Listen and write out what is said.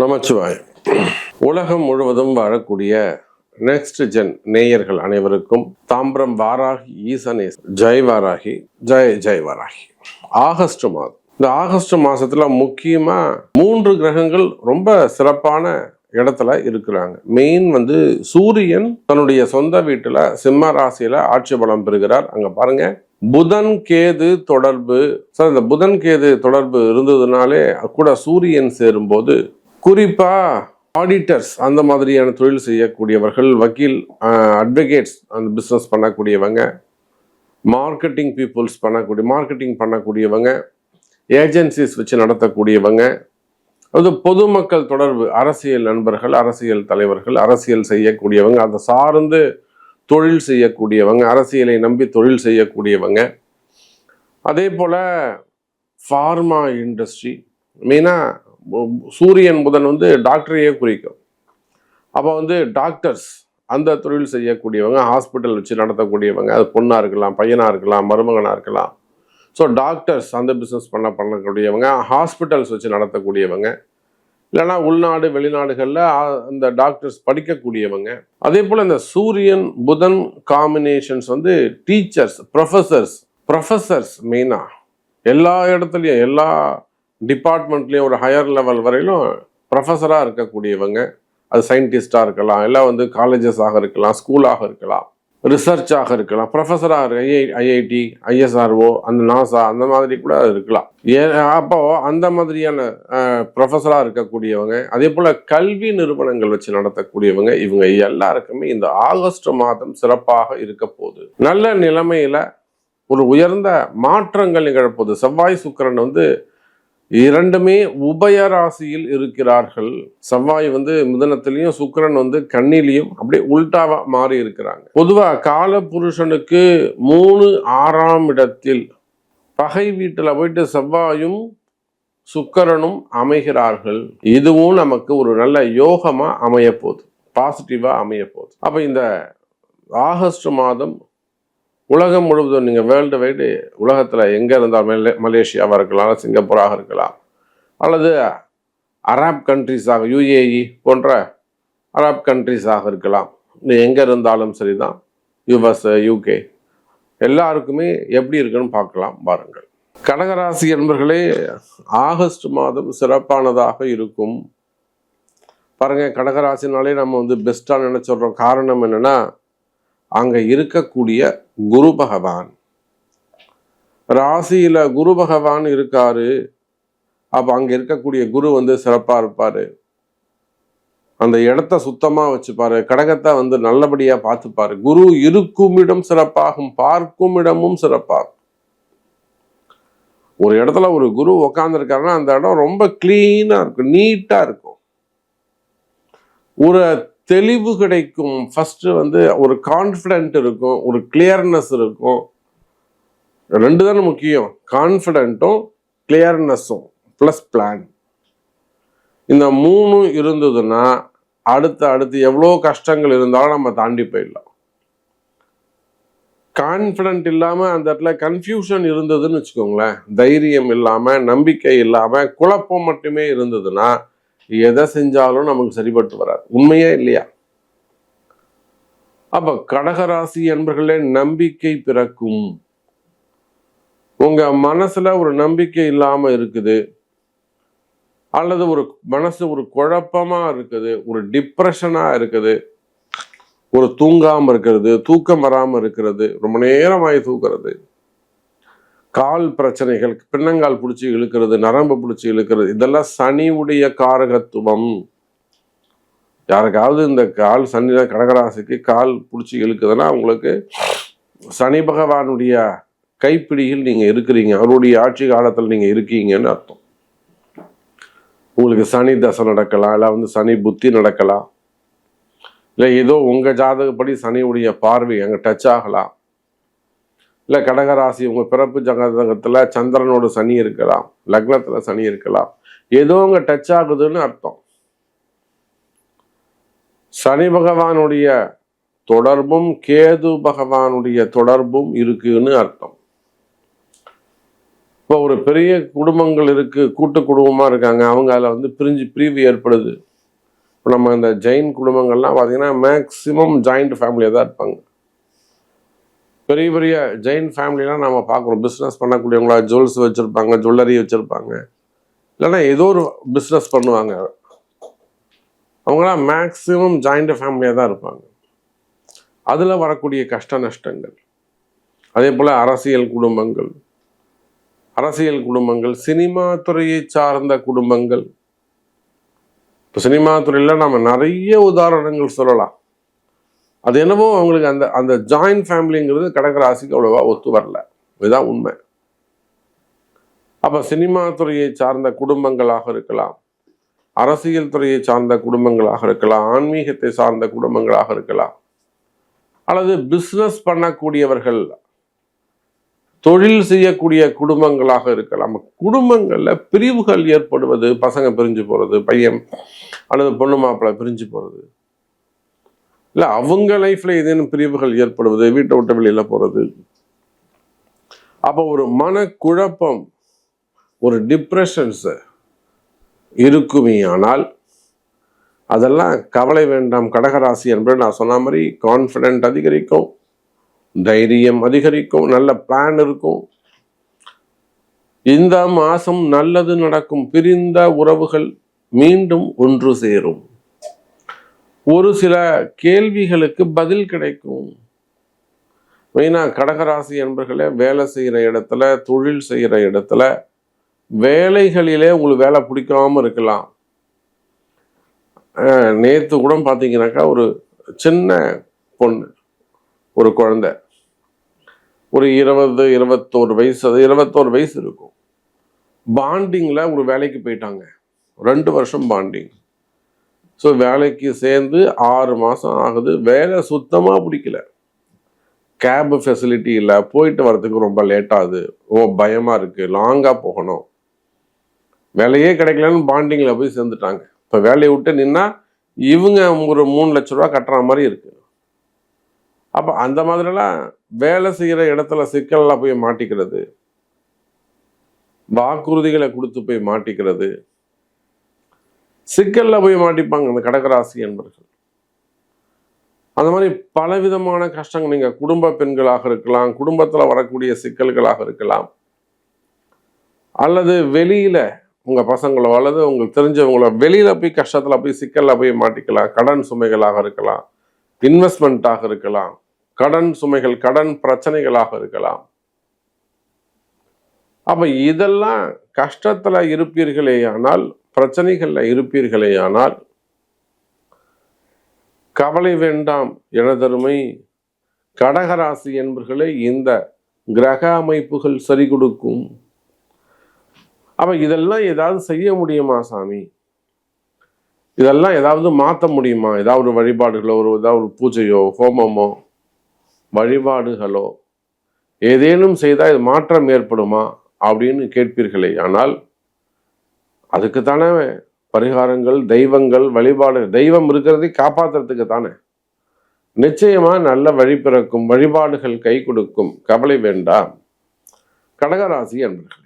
நமச்சிவாய். உலகம் முழுவதும் வாழக்கூடிய நெக்ஸ்ட் ஜென் நேயர்கள் அனைவருக்கும் தாம்பரம் வாராகி ஈசனேஸ் ஜெய் வாராகி, ஜெய் ஜெய் வாராகி. ஆகஸ்ட் மாதம், இந்த ஆகஸ்ட் மாசத்துல முக்கியமா 3 கிரகங்கள் ரொம்ப சிறப்பான இடத்துல இருக்கிறாங்க. மெயின் சூரியன் தன்னுடைய சொந்த வீட்டுல சிம்ம ராசியில ஆட்சி பலம் பெறுகிறார். அங்க பாருங்க, புதன் கேது தொடர்பு. சார், இந்த புதன் கேது தொடர்பு இருந்ததுனாலே கூட சூரியன் சேரும்போது குறிப்பா ஆடிட்டர்ஸ் அந்த மாதிரியான தொழில் செய்யக்கூடியவர்கள், வக்கீல், அட்வொகேட்ஸ் அந்த பிஸ்னஸ் பண்ணக்கூடியவங்க, மார்க்கெட்டிங் பீப்புள்ஸ் மார்க்கெட்டிங் பண்ணக்கூடியவங்க, ஏஜென்சிஸ் வச்சு நடத்தக்கூடியவங்க, அது பொதுமக்கள் தொடர்பு, அரசியல் நண்பர்கள், அரசியல் தலைவர்கள், அரசியல் செய்யக்கூடியவங்க, அதை சார்ந்து தொழில் செய்யக்கூடியவங்க, அரசியலை நம்பி தொழில் செய்யக்கூடியவங்க, அதே போல ஃபார்மா இண்டஸ்ட்ரி. மெயினாக சூரியன் புதன் டாக்டரையே குறிக்கும். அப்போ டாக்டர்ஸ் அந்த தொழில் செய்யக்கூடியவங்க, ஹாஸ்பிட்டல் வச்சு நடத்தக்கூடியவங்க, அது பொண்ணாக இருக்கலாம், பையனாக இருக்கலாம், மருமகனாக இருக்கலாம். ஸோ டாக்டர்ஸ் அந்த பிஸ்னஸ் பண்ணக்கூடியவங்க, ஹாஸ்பிட்டல்ஸ் வச்சு நடத்தக்கூடியவங்க, இல்லைனா உள்நாடு வெளிநாடுகளில் அந்த டாக்டர்ஸ் படிக்கக்கூடியவங்க. அதே போல் இந்த சூரியன் புதன் காம்பினேஷன்ஸ் டீச்சர்ஸ், ப்ரொஃபஸர்ஸ் மெயினாக எல்லா இடத்துலையும், எல்லா டிபார்ட்மெண்ட்லேயும் ஒரு ஹையர் லெவல் வரையிலும் ப்ரொஃபஸராக இருக்கக்கூடியவங்க. அது சயின்டிஸ்டாக இருக்கலாம், இல்லை காலேஜஸாக இருக்கலாம், ஸ்கூலாக இருக்கலாம், ரிசர்ச்சாக இருக்கலாம், ப்ரொஃபஸராக ஐஐடி, ஐஎஸ்ஆர்ஓ, அந்த நாசா அந்த மாதிரி கூட இருக்கலாம். அப்போ அந்த மாதிரியான ப்ரொஃபஸராக இருக்கக்கூடியவங்க, அதே போல் கல்வி நிறுவனங்கள் வச்சு நடத்தக்கூடியவங்க, இவங்க எல்லாருக்குமே இந்த ஆகஸ்ட் மாதம் சிறப்பாக இருக்க போகுது. நல்ல நிலைமையில ஒரு உயர்ந்த மாற்றங்கள் நிகழப்போகுது. செவ்வாய் சுக்கிரன் இரண்டுமே உபயராசியில் இருக்கிறார்கள். செவ்வாய் மிதுனத்திலையும், சுக்கிரன் கன்னிலையும் அப்படியே உல்டாவா மாறி இருக்கிறாங்க. பொதுவா கால புருஷனுக்கு 3 6ஆம் இடத்தில் பகை வீட்டுல போயிட்டு செவ்வாயும் சுக்கிரனும் அமைகிறார்கள். இதுவும் நமக்கு ஒரு நல்ல யோகமா அமைய போகுது, பாசிட்டிவா அமைய போகுது. அப்ப இந்த ஆகஸ்ட் மாதம் உலகம் முழுவதும், நீங்கள் வேர்ல்டு வைடு உலகத்தில் எங்கே இருந்தால், மலேசியாவாக இருக்கலாம், சிங்கப்பூராக இருக்கலாம், அல்லது அரப் கண்ட்ரிஸாக, யுஏஇ போன்ற அரப் கண்ட்ரிஸாக இருக்கலாம், எங்கே இருந்தாலும் சரிதான், யுஎஸ், யூகே, எல்லாருக்குமே எப்படி இருக்குன்னு பார்க்கலாம் பாருங்கள். கடகராசி என்பர்களே, ஆகஸ்ட் மாதம் சிறப்பானதாக இருக்கும். பாருங்க, கடகராசினாலே நம்ம பெஸ்ட்டாக நினைச்சிடுறோம். காரணம் என்னன்னா, அங்க இருக்கக்கூடிய குரு பகவான் ராசியில குரு பகவான் இருக்காரு. அப்ப அங்க இருக்கக்கூடிய குரு சிறப்பா இருப்பாரு. அந்த இடத்த சுத்தமா வச்சுப்பாரு. கடகத்தை நல்லபடியா பார்த்துப்பாரு. குரு இருக்கும் இடம் சிறப்பாகும், பார்க்கும் இடமும் சிறப்பாகும். ஒரு இடத்துல ஒரு குரு உக்காந்துருக்காருன்னா அந்த இடம் ரொம்ப கிளீனா இருக்கும், நீட்டா இருக்கும், ஒரு தெளிவு கிடைக்கும். ஃபர்ஸ்ட் ஒரு கான்ஃபிடென்ட் இருக்கும், ஒரு கிளியர்னஸ் இருக்கும். 2 தானே முக்கியம், கான்ஃபிடென்ட்டும் கிளியர்னஸும் ப்ளஸ் பிளான். இந்த 3 இருந்ததுன்னா அடுத்து எவ்வளோ கஷ்டங்கள் இருந்தாலும் நம்ம தாண்டி போயிடலாம். கான்ஃபிடென்ட் இல்லாமல் அந்த இடத்துல கன்ஃபியூஷன் இருந்ததுன்னு வச்சுக்கோங்களேன், தைரியம் இல்லாமல், நம்பிக்கை இல்லாமல், குழப்பம் மட்டுமே இருந்ததுன்னா எதை செஞ்சாலும் நமக்கு சரிபட்டு வராது. உண்மையே இல்லையா? அப்ப கடகராசி என்பர்களே, நம்பிக்கை பிறக்கும். உங்க மனசுல ஒரு நம்பிக்கை இல்லாம இருக்குது, அல்லது ஒரு மனசு ஒரு குழப்பமா இருக்குது, ஒரு டிப்ரெஷனா இருக்குது, ஒரு தூங்காம இருக்கிறது, தூக்கம் வராம இருக்கிறது, ரொம்ப நேரமாய் தூக்குறது, கால் பிரச்சனைகள், பின்னங்கால் பிடிச்சி இழுக்கிறது, நரம்பு பிடிச்சி இழுக்கிறது, இதெல்லாம் சனியுடைய காரகத்துவம். யாருக்காவது இந்த கால் சனி, கடகராசிக்கு கால் பிடிச்சி இழுக்குதுன்னா உங்களுக்கு சனி பகவானுடைய கைப்பிடியில் நீங்க இருக்கிறீங்க, அவருடைய ஆட்சி காலத்தில் நீங்க இருக்கீங்கன்னு அர்த்தம். உங்களுக்கு சனி தசை நடக்கலாம், இல்லை சனி புத்தி நடக்கலாம், இல்லை ஏதோ உங்க ஜாதகப்படி சனியுடைய பார்வை அங்கே டச் ஆகலாம், இல்லை கடகராசி உங்க பிறப்பு ஜாதகத்துல சந்திரனோட சனி இருக்கலாம், லக்னத்துல சனி இருக்கலாம், ஏதோ அங்க டச் ஆகுதுன்னு அர்த்தம். சனி பகவானுடைய தொடர்பும் கேது பகவானுடைய தொடர்பும் இருக்குன்னு அர்த்தம். இப்போ ஒரு பெரிய குடும்பங்கள் இருக்கு, கூட்டு குடும்பமா இருக்காங்க, அவங்க அதில் பிரிவு ஏற்படுது. இப்போ நம்ம இந்த ஜெயின் குடும்பங்கள்லாம் பார்த்தீங்கன்னா மேக்சிமம் ஜாயிண்ட் ஃபேமிலியாக தான் இருப்பாங்க. பெரிய பெரிய ஜெயின் ஃபேமிலிலாம் நம்ம பார்க்குறோம். பிஸ்னஸ் பண்ணக்கூடியவங்களா ஜுவல்ஸ் வச்சுருப்பாங்க, ஜுவல்லரி வச்சுருப்பாங்க, இல்லைன்னா ஏதோ ஒரு பிஸ்னஸ் பண்ணுவாங்க. அவங்களாம் மேக்சிமம் ஜாயிண்ட் ஃபேமிலியாக தான் இருப்பாங்க. அதில் வரக்கூடிய கஷ்ட நஷ்டங்கள், அதே போல் அரசியல் குடும்பங்கள், சினிமா துறையை சார்ந்த குடும்பங்கள். இப்போ சினிமா துறையில் நம்ம நிறைய உதாரணங்கள் சொல்லலாம். அது என்னவோ அவங்களுக்கு அந்த அந்த ஜாயிண்ட் ஃபேமிலிங்கிறது கடகராசிக்கு அவ்வளோவா ஒத்து வரல. இதுதான் உண்மை. அப்போ சினிமா துறையை சார்ந்த குடும்பங்களாக இருக்கலாம், அரசியல் துறையை சார்ந்த குடும்பங்களாக இருக்கலாம், ஆன்மீகத்தை சார்ந்த குடும்பங்களாக இருக்கலாம், அல்லது பிஸ்னஸ் பண்ணக்கூடியவர்கள், தொழில் செய்யக்கூடிய குடும்பங்களாக இருக்கலாம். குடும்பங்களில் பிரிவுகள் ஏற்படுவது, பசங்க பிரிஞ்சு போகிறது, பையன் அல்லது பொண்ணு மாப்பிள்ளை பிரிஞ்சு போகிறது, இல்லை அவங்க லைஃப்ல ஏதேனும் பிரிவுகள் ஏற்படுவது, வீட்டை விட்டு வெளியில் போகிறது. அப்போ ஒரு மனக்குழப்பம், ஒரு டிப்ரெஷன்ஸ் இருக்குமே. ஆனால் அதெல்லாம் கவலை வேண்டாம். கடகராசி என்பது நான் சொன்ன மாதிரி கான்ஃபிடென்ட் அதிகரிக்கும், தைரியம் அதிகரிக்கும், நல்ல பிளான் இருக்கும். இந்த மாசம் நல்லது நடக்கும். பிரிந்த உறவுகள் மீண்டும் ஒன்று சேரும். ஒரு சில கேள்விகளுக்கு பதில் கிடைக்கும். மெயினாக கடகராசி என்பர்களே, வேலை செய்கிற இடத்துல, தொழில் செய்கிற இடத்துல, வேலைகளிலே உங்களுக்கு வேலை பிடிக்காம இருக்கலாம். நேற்று கூட பார்த்தீங்கன்னாக்கா ஒரு சின்ன பொண்ணு, ஒரு குழந்தை, ஒரு 21 வயசு இருக்கும். பாண்டிங்கில் ஒரு வேலைக்கு போயிட்டாங்க. 2 வருஷம் பாண்டிங். ஸோ வேலைக்கு சேர்ந்து 6 மாதம் ஆகுது. வேலை சுத்தமாக பிடிக்கல. கேப் ஃபெசிலிட்டி இல்லை, போயிட்டு வரதுக்கு ரொம்ப லேட் ஆகுது, ரொம்ப பயமாக இருக்குது, லாங்காக போகணும், வேலையே கிடைக்கலன்னு பாண்டிங்கில் போய் சேர்ந்துட்டாங்க. இப்போ வேலையை விட்டு நின்னா இவங்க ஒரு 3 லட்ச ரூபா கட்டுற மாதிரி இருக்குது. அப்போ அந்த மாதிரிலாம் வேலை செய்கிற இடத்துல சிக்கலில் போய் மாட்டிக்கிறது, வாக்குறுதிகளை கொடுத்து போய் மாட்டிக்கிறது, சிக்கலில் போய் மாட்டிப்பாங்க இந்த கடகராசி என்பவர்கள். அந்த மாதிரி பலவிதமான கஷ்டங்கள், நீங்கள் குடும்ப பெண்களாக இருக்கலாம், குடும்பத்தில் வரக்கூடிய சிக்கல்களாக இருக்கலாம், அல்லது வெளியில் உங்கள் பசங்களோ அல்லது உங்களுக்கு தெரிஞ்சவங்களோ வெளியில் போய் கஷ்டத்தில் போய் சிக்கலில் போய் மாட்டிக்கலாம். கடன் சுமைகளாக இருக்கலாம், இன்வெஸ்ட்மெண்ட்டாக இருக்கலாம், கடன் சுமைகள், கடன் பிரச்சனைகளாக இருக்கலாம். அப்போ இதெல்லாம் கஷ்டத்தில் இருப்பீர்களேயானால், பிரச்சனைகளில் இருப்பீர்களேயானால் கவலை வேண்டாம் எனதருமை கடகராசி என்பவர்களே. இந்த கிரக அமைப்புகள் சரி கொடுக்கும். அப்போ இதெல்லாம் ஏதாவது செய்ய முடியுமா சாமி? இதெல்லாம் ஏதாவது மாற்ற முடியுமா? ஏதாவது வழிபாடுகளோ, ஏதாவது பூஜையோ, ஹோமமோ, வழிபாடுகளோ ஏதேனும் செய்தால் இது மாற்றம் ஏற்படுமா அப்படின்னு கேட்பீர்களே. ஆனால் அதுக்குத்தானே பரிகாரங்கள், தெய்வங்கள், வழிபாடு. தெய்வம் இருக்கிறதை காப்பாற்றுறதுக்கு தானே. நிச்சயமா நல்ல வழி பிறக்கும், வழிபாடுகள் கை கொடுக்கும். கவலை வேண்டாம் கடகராசி என்பர்கள்.